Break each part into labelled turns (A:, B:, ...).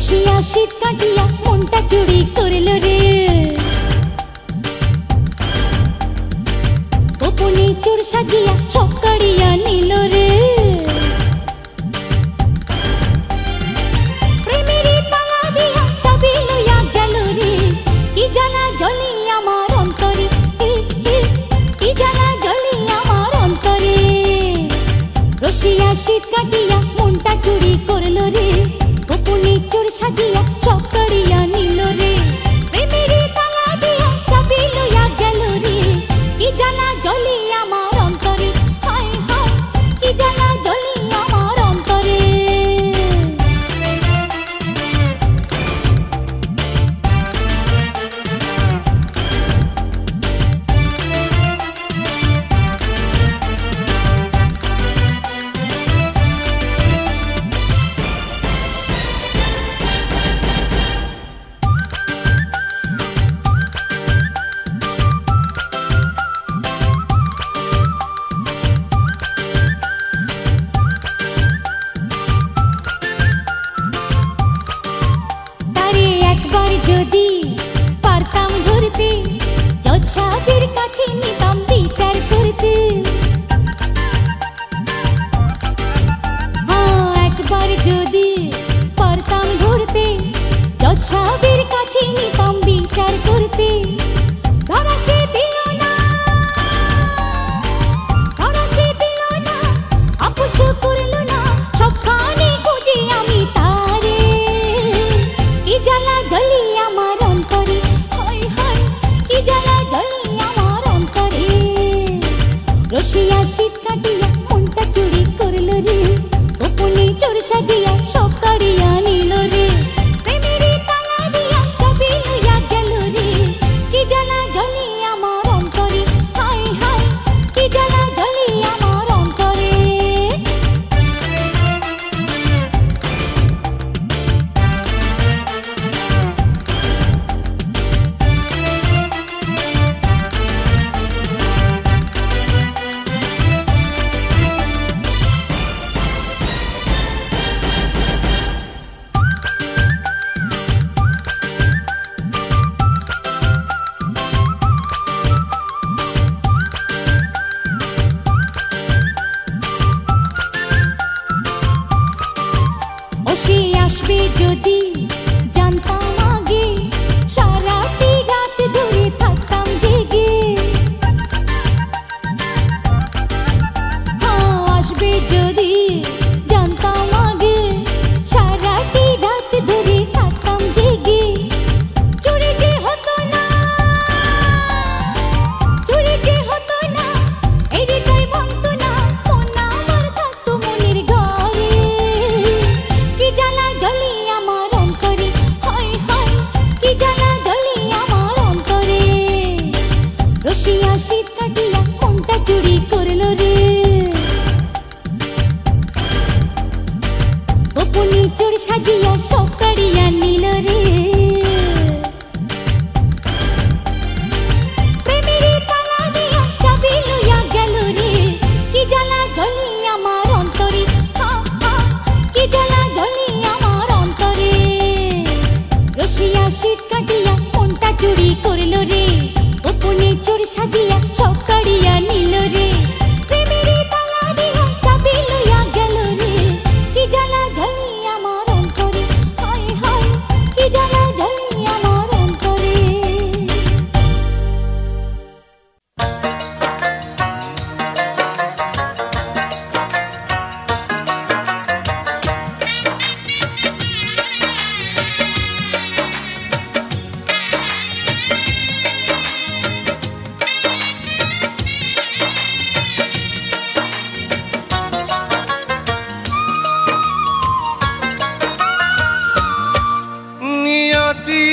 A: রসিয়া শীত কাটিয়া মনটা চুরি করল রে, গোপনে চোর সাজিয়া সব কাড়িয়া নিল রে। প্রেমের তালা দিয়া চাবি লইয়া গেল রে, কি জ্বালা জ্বলি আমার অন্তরে, কি জ্বালা জ্বলি আমার অন্তরে। রসিয়া শীত কাটিয়া মনটা চুরি করল রে, গোপনে চোর সাজিয়া সব কাড়িয়া নিল রে। প্রেমের তালা দিয়া চাবি লইয়া গেল রে, কি জ্বালা জ্বলি আমার অন্তরে, হায় হায় কি জ্বালা জ্বলি আমার অন্তরে। তারে একবার যদি পারতাম ধরতে, জজ সাহেবের কাছে নিতাম বিচার করতে। হ্যাঁ একবার যদি পারতাম ধরতে, জজ সাহেবের কাছে নিতাম বিচার করতে। ধরা সে দিল না, ধরা সে দিল না, আপোষ করল না, সবখানে খুঁজি আমি তারে। কি জ্বালা জ্বলি আমার অন্তরে, হায় হায় কি জ্বালা জ্বলি আমার অন্তরে। রসিয়া শীত কাটিয়া মনটা চুরি করল রে, গোপনে চোর সাজিয়া সব কাড়িয়া নিল রে। প্রেমের তালা দিয়া চাবি লইয়া গেল রে, কি জ্বালা জ্বলি আমার অন্তরে, হায় হায় কি জ্বালা জ্বলি আমার অন্তরে। ও সে আসবে যদি জানতাম আগে, সারাটি রাত ধরে থাকতাম জেগে। হ্যাঁ আসবে যদি জানতাম আগে, সারাটি রাত ধরে থাকতাম জেগে। চুরি যে হতো না, চুরি যে হতো না, এই হৃদয় ভাঙতো না, মন আমার থাকতো মনের ঘরে। কি জ্বালা জ্বলি আমার অন্তরে, হায় হায় কি জ্বালা জ্বলি আমার অন্তরে। রসিয়া শীত কাটিয়া মনটা চুরি করল রে, গোপনে চোর সাজিয়া সব কাড়িয়া নিল রে। প্রেমের তালা দিয়া চাবি লইয়া গেল রে, কি জ্বালা জ্বলি আমার অন্তরে, হা হা কি জ্বালা জ্বলি আমার অন্তরে। রসিয়া শীত কাটিয়া মনটা চুরি করল রে, গোপনে চোর সাজিয়া সব কাড়িয়া নিল রে। প্রেমের তালা দিয়া চাবি লইয়া গেল রে, কি জ্বালা জ্বলি আমার অন্তরে, হায় হায় কি জ্বালা জ্বলি আমার অন্তরে।
B: নিয়তি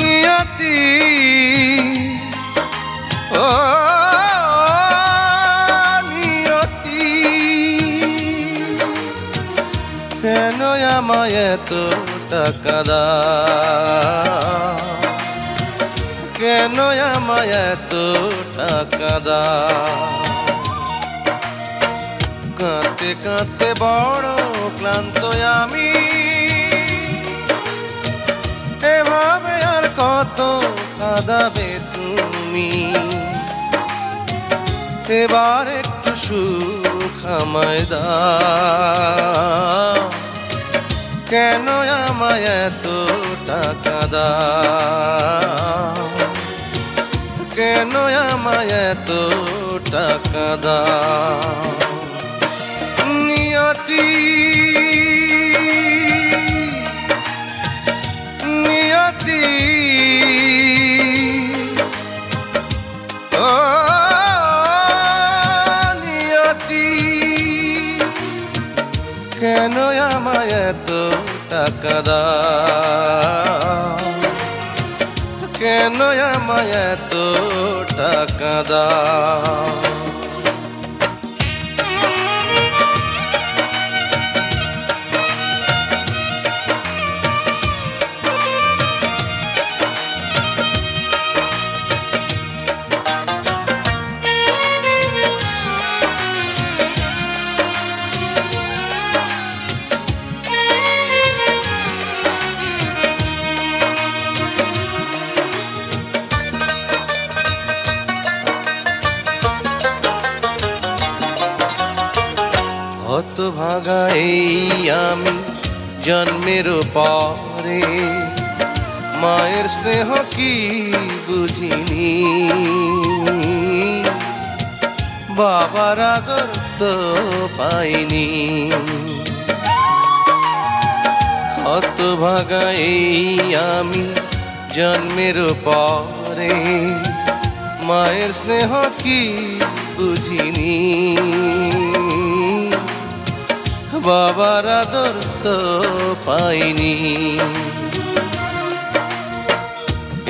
B: নিয়তি ও নিয়তি, কেন আমায় এত টাকা দাও, কেন আমায় এত টাকা দাও। কাঁদতে কাঁদতে বড় ক্লান্ত আমি, এভাবে আর কত কাঁদাবে তুমি? এবার একটু সুখ আমায় দাও, কেন আমায় এতটা কাঁদাও? কেন আমায় এতটা কাঁদাও? নিয়তি নিয়তি ও নিয়তি, কেন আমায় এতটা কাঁদাও? কেন আমায় এতটা কাঁদাও? হতভাগা এই আমি জন্মের পরে, মায়ের স্নেহ কি বুঝিনি, বাবার আদর তো পাইনি। হতভাগা এই আমি জন্মের পরে, মায়ের স্নেহ কি বুঝিনি, বাবার আদর তো পাইনি।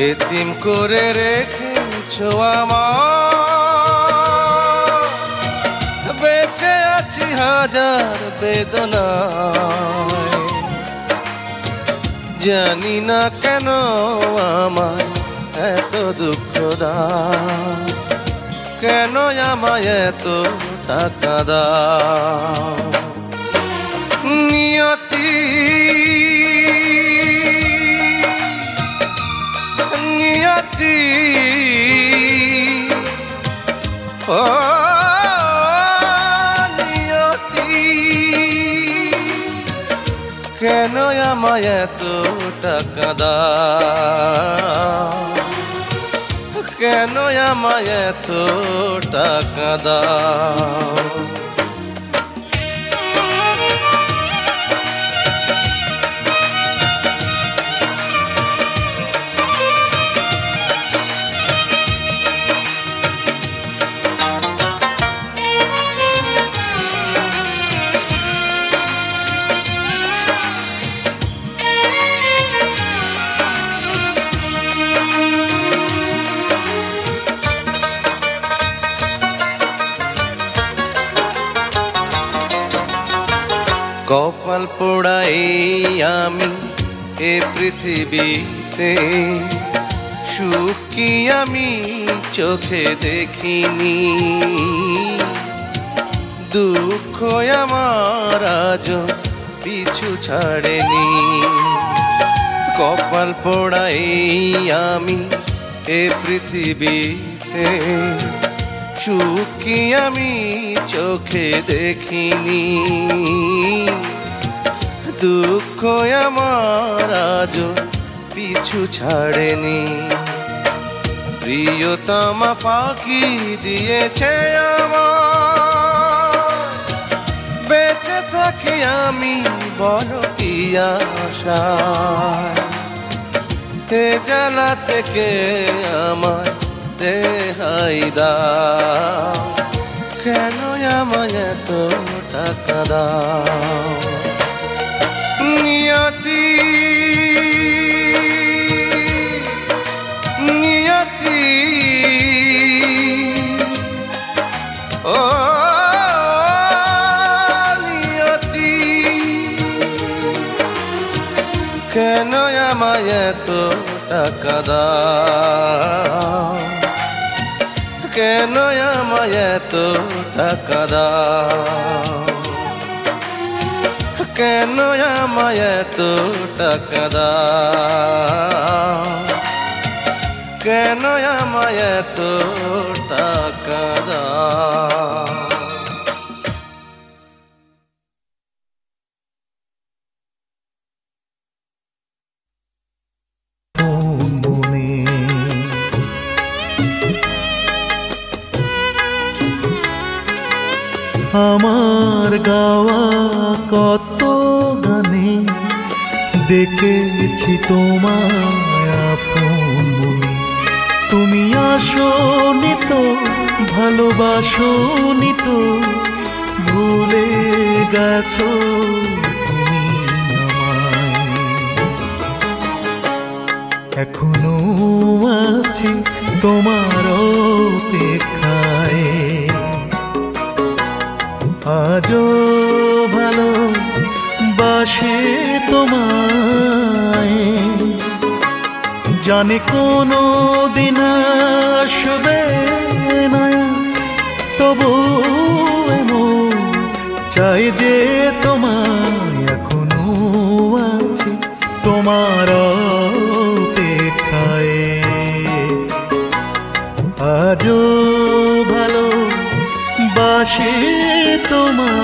B: এতিম করে রেখেছো আমায়, বেঁচে আছি হাজার বেদনায়, জানি না কেন আমায় এত দুঃখ দাও, কেন আমায় এত টাকা দাও? নিয়তি নিয়তি ও নিয়তি, কেন আমায় এত টাকা দাও? কেন আমায় এত টাকা দাও? কপাল পোড়া এই আমি এ পৃথিবীতে, সুখ কি আমি চোখে দেখিনি, দুঃখ আমার আজ পিছু ছাড়েনি। কপাল পোড়া এই আমি এ পৃথিবীতে, সুখ কি আমি চোখে দেখিনি, দুঃখ আমার আজ পিছু ছাড়েনি। প্রিয়তমা ফাঁকি দিয়েছে আমার, বেঁচে থাকি আমি বড় কি আশায়, এ জ্বালা থেকে আমার রেহাই দাও, কেন আমায় এত টাকা দাও? নিয়তি নিয়তি ও নিয়তি, কেন আমায় এত টাকা দাও? কেন আমায় এত টাকা দাও, কেন আমায় এত টাকা দাও, কেন আমায় এত টাকা দাও।
C: আমার গাওয়া কত গানে ডেকেছি তোমায় আপন মনে, তুমি আসোনি তো ভালোবাসোনি তো, ভুলে গেছো তুমি আমায়। এখনো আছি তোমার অপেক্ষায়, আজও ভালো বাসে তোমায়, জানে কোনো দিন আসবে না, তবু এমন চাই যে তোমায়। এখনো আছি তোমার অপেক্ষায়, আজও ভালো বাসে তোমায়।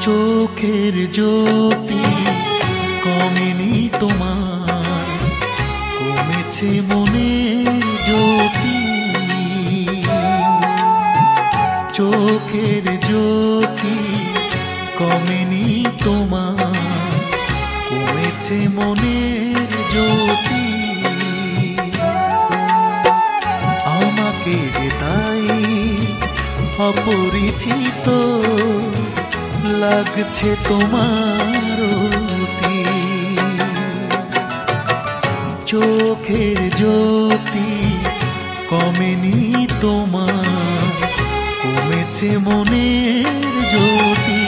C: চোখের জ্যোতি কমেনি তোমার, কমেছে মনের জ্যোতি। চোখের জ্যোতি কমেনি তোমার, কমেছে মনের জ্যোতি। আমাকে যে তাই অপরিচিত লাগছে তোমার অতি। চোখের জ্যোতি কমেনি তোমার, কমেছে মনের জ্যোতি।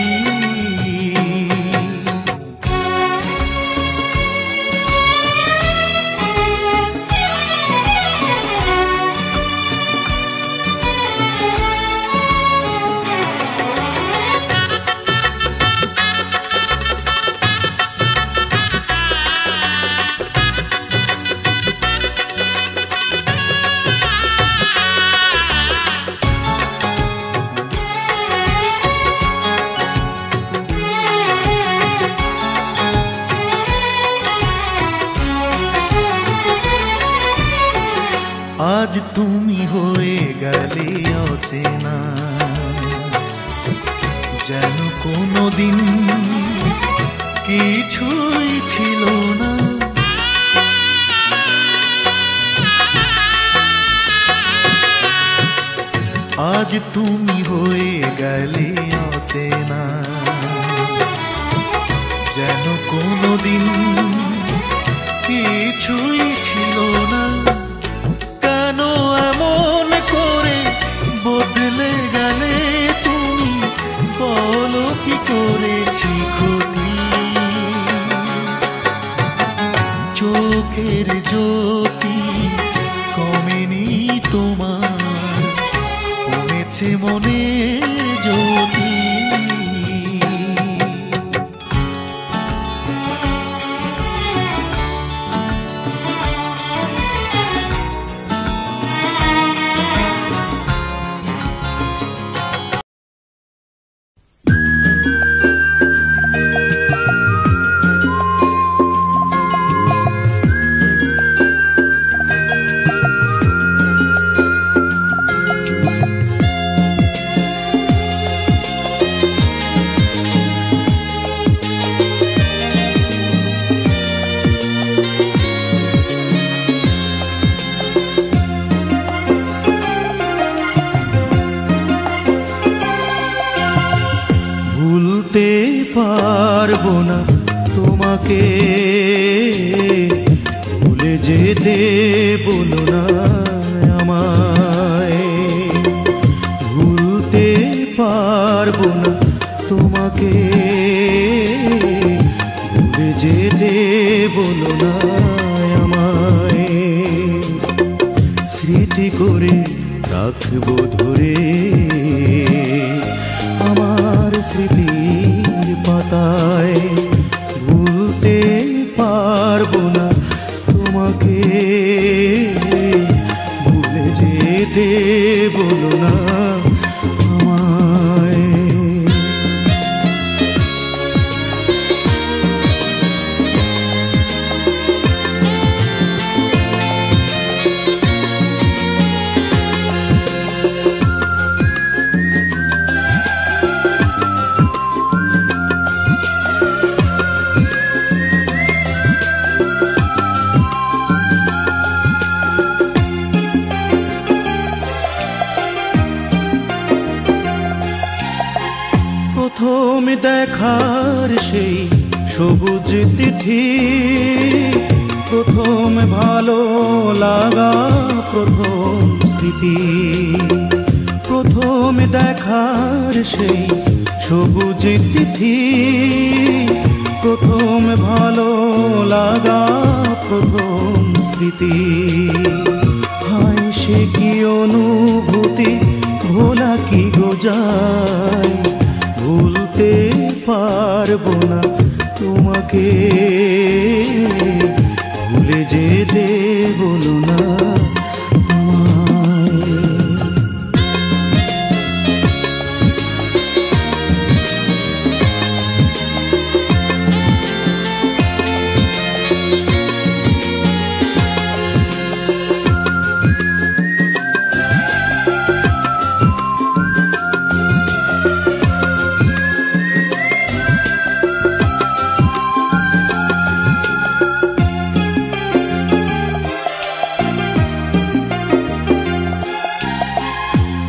C: আজ তুমি হয়ে গেলে অচেনা, যেন কোনোদিন কিছুই ছিল না। আজ তুমি হয়ে গেলে অচেনা, যেন কোনোদিন কিছুই ছিল না। কেন এমন করে বদলে গেলে তুমি, বলো কি করেছি ক্ষতি। চোখের জ্যোতি কমেনি তোমার, কমেছে মনের জ্যোতি। ভুলতে পারবো না তোমাকে, ভুলে যেতে বলো না আমায়। ভুলতে পারবো না তোমাকে, ভুলে যেতে বলো না আমায়। স্মৃতি করে রাখবো ধরে আমার স্মৃতির পাতায়। ভুলতে পারবো না তোমাকে, ভুলে যেতে বলো না আমায়। প্রথম দেখার সেই সবুজ তিথি, প্রথম ভালো লাগা, প্রথম স্মৃতি। প্রথম দেখার সেই সবুজ তিথি, প্রথম ভালো লাগা, প্রথম স্মৃতি। হায় সে কি অনুভূতি, ভোলা কি গো যায়। ভুলতে পারবো না তোমাকে, ভুলে যেতে বলো না আমায়।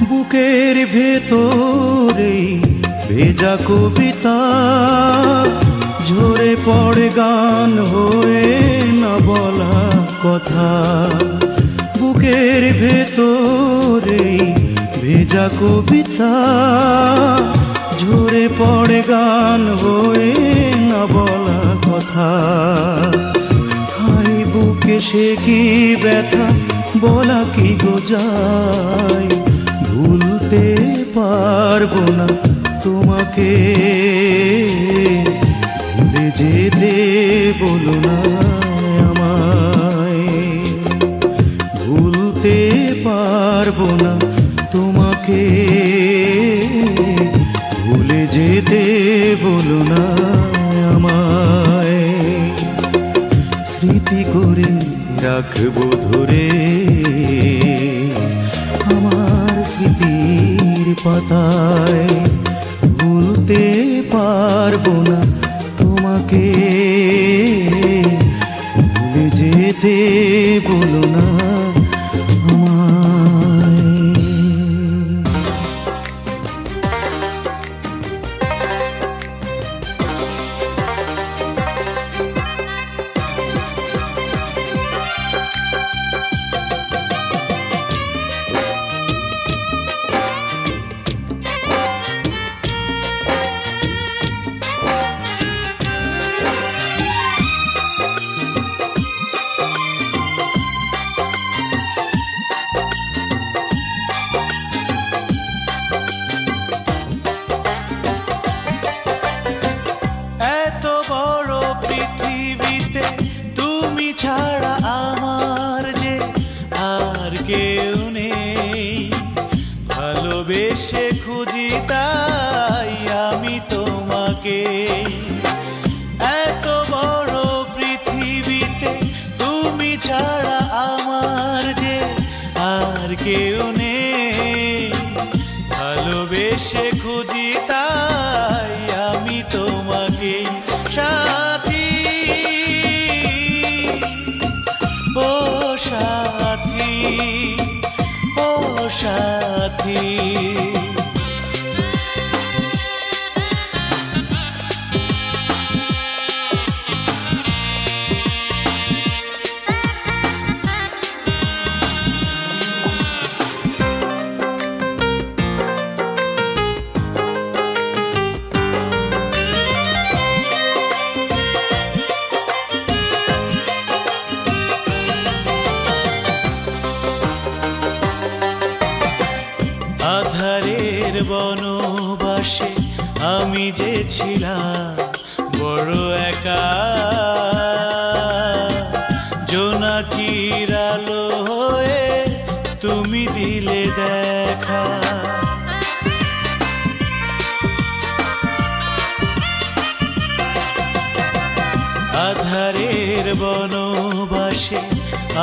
C: বুকের ভেতরে ভেজা কবিতা, ঝরে পড়ে গান হয়ে না বলা কথা। বুকের ভেতরে ভেজা কবিতা, ঝরে পড়ে গান হয়ে না বলা কথা। হাই বুকে সে কি ব্যথা, বলা কি গো যায়। ভুলতে পারবো না তোমাকে, ভুলে যেতে বলো না আমায়। ভুলতে পারবো না তোমাকে, ভুলে যেতে বলো না আমায়। স্মৃতি করে রাখবো ধরে আমার স্মৃতির পাতায়। ভুলতে পারবো না তোমাকে, ভুলে যেতে বলো না আমায়। ছাড়া আমার যে আর কেউ নেই, ভালোবেসে খুঁজি তাই আমি তোমাকে। এত বড় পৃথিবীতে তুমি ছাড়া আমার যে আর কেউ নেই, ভালোবেসে খুঁজি তাই আমি তোমাকে। সাথী ও সাথী, ও সাথী, আমি যে ছিলাম বড় একা, জোনাকির আলো হয়ে তুমি দিলে দেখা। আধারের বনবাসে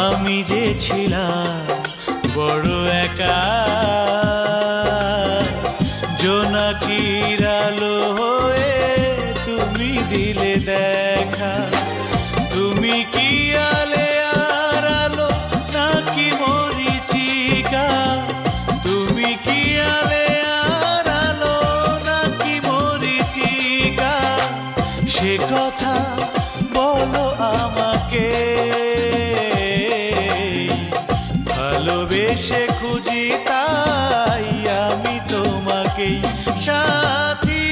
C: আমি যে ছিলাম বড় একা, জোনাকির আলো হয়ে তুমি দিলে দেখা। তুমি কি আলে আর আলো নাকি মরিচিকা, তুমি কি আলে আর আলো নাকি মরিচিকা, সে কথা বলো আমাকে। ভালোবেসে খুঁজি তাই আমি তোমাকেই সাথী,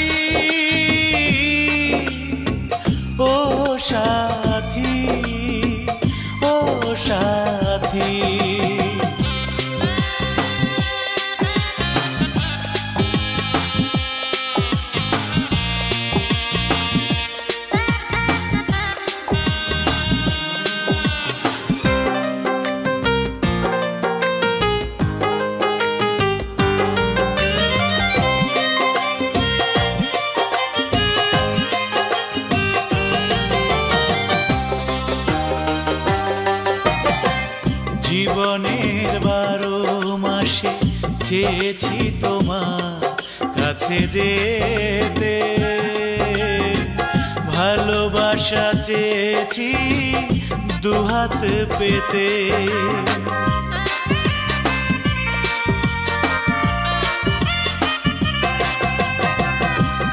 C: ও সাথী, ও সাথী। জীবনের 12 মাসে চেয়েছি তোমার কাছে যেতে, ভালোবাসা চেয়েছি দুহাত পেতে।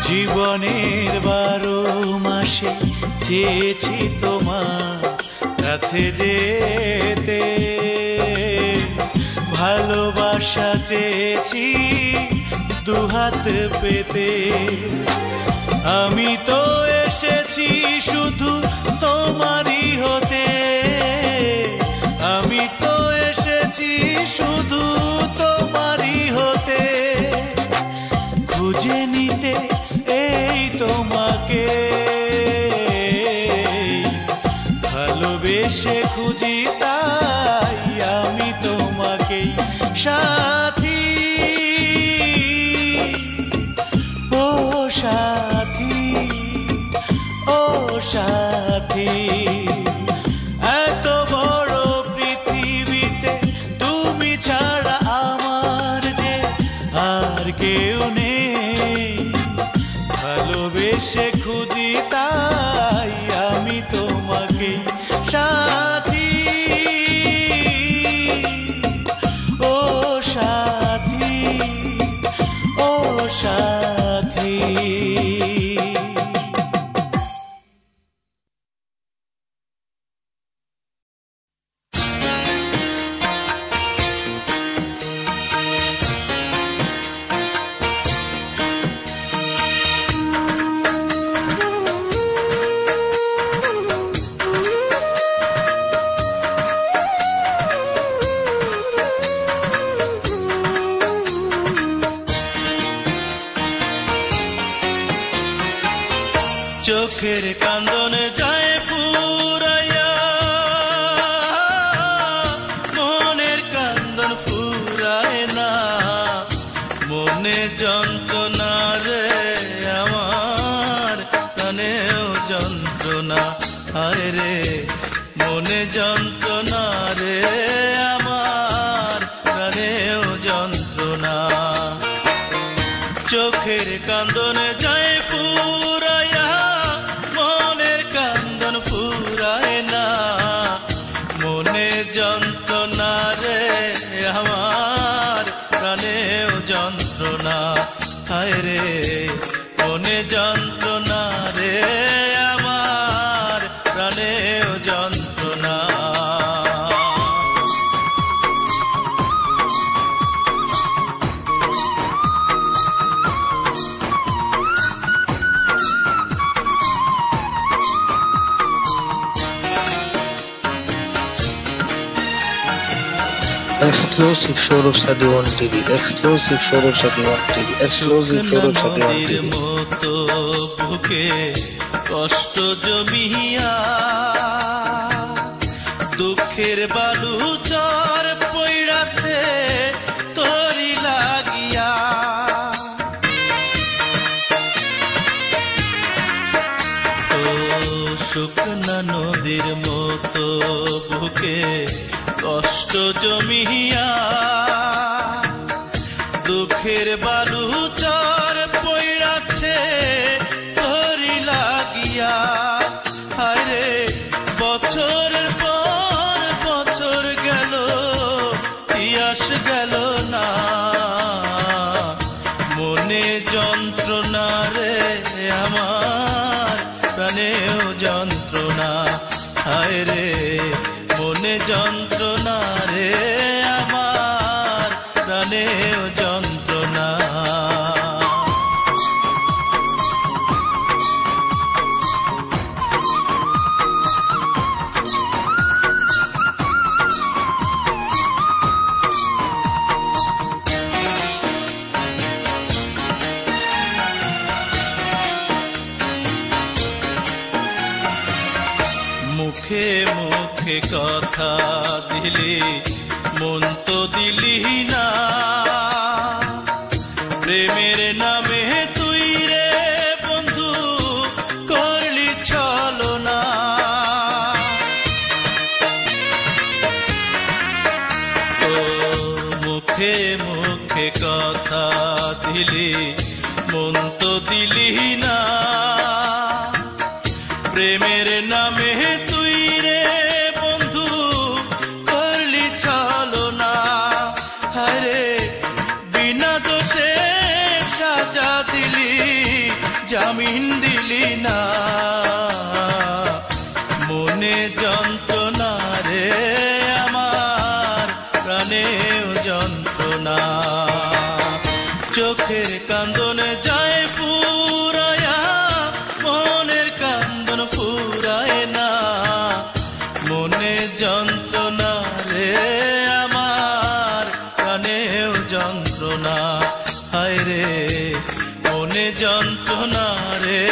C: জীবনের 12 মাসে চেয়েছি তোমার কাছে যেতে, ভালোবাসা চেয়েছি দুহাত পেতে। আমি তো এসেছি শুধু তোমারই হতে, আমি তো এসেছি শুধু তোমারই হতে। খুঁজে নিতে এই তোমাকে, ভালোবেসে খুঁজি তাই আমি তোমাকেই সাথী, ও সাথী, ও সাথী। এত বড় পৃথিবীতে তুমি ছাড়া আমার যে আর কেউ নেই, ভালোবেসে খুঁজি তাই আমি তোমাকেই সাথী, ও সাথী, ও সাথী। চোখের কান্দনে যায় ফুরাইয়া, মনের কান্দন ফুরায় না, মনে যন্ত্রণা রে আমার প্রাণেও যন্ত্রণা, হায় রে মনে যন্ত্রণা রে আমার প্রাণেও যন্ত্রণা। চোখের কান্দনে যায় ফুরাইয়া, মনের কান্দন ফুরায় না, মনে যন্ত্রণা রে আমার প্রাণেও যন্ত্রণা, হায় রে মনে যন্ত্রণা রে আমার প্রাণেও যন্ত্রণা।
D: Exclusive Saurav Sadhiwan TV, exclusive Saurav Sadhiwan TV, exclusive Saurav Sadhiwan TV.
E: মতো বুকে কষ্ট জমিয়া দুঃখের বালু চর পইড়াতে তোরি লাগিয়া তো শুকনা নদীর মতো বুকে কষ্ট জমিয়া দুঃখের বালু চর পইড়াছে তোরি লাগিয়া আরে বছরের পর বছর গেল ইয়াস গেল না মনে যন্ত্রণা রে আমার প্রাণেও যন্ত্রণা হায় রে মনে যন্ত্রণা রে আমার প্রাণেও যন্ত্রণা মুখে মুখে কথা দিলি মন তো দিলি না প্রেমের নামে তুই রে বন্ধু করলি ছলনা তো মুখে মুখে কথা দিলি মন তো দিলি না প্রেমের নামে তুই রে বন্ধু করলি ছলনা হরে বিনা দোষে সাজা দিলি জামিন দিলি না মনে যন্ত্রণা রে আমার প্রাণেও যন্ত্রণা চোখের কান্দনে যায় ফুরায়া মনের কান্দন ফুরায় না মনে যন্ত্রণা রে আমার প্রাণেও যন্ত্রণা হায় রে মনে যন্ত্রণা রে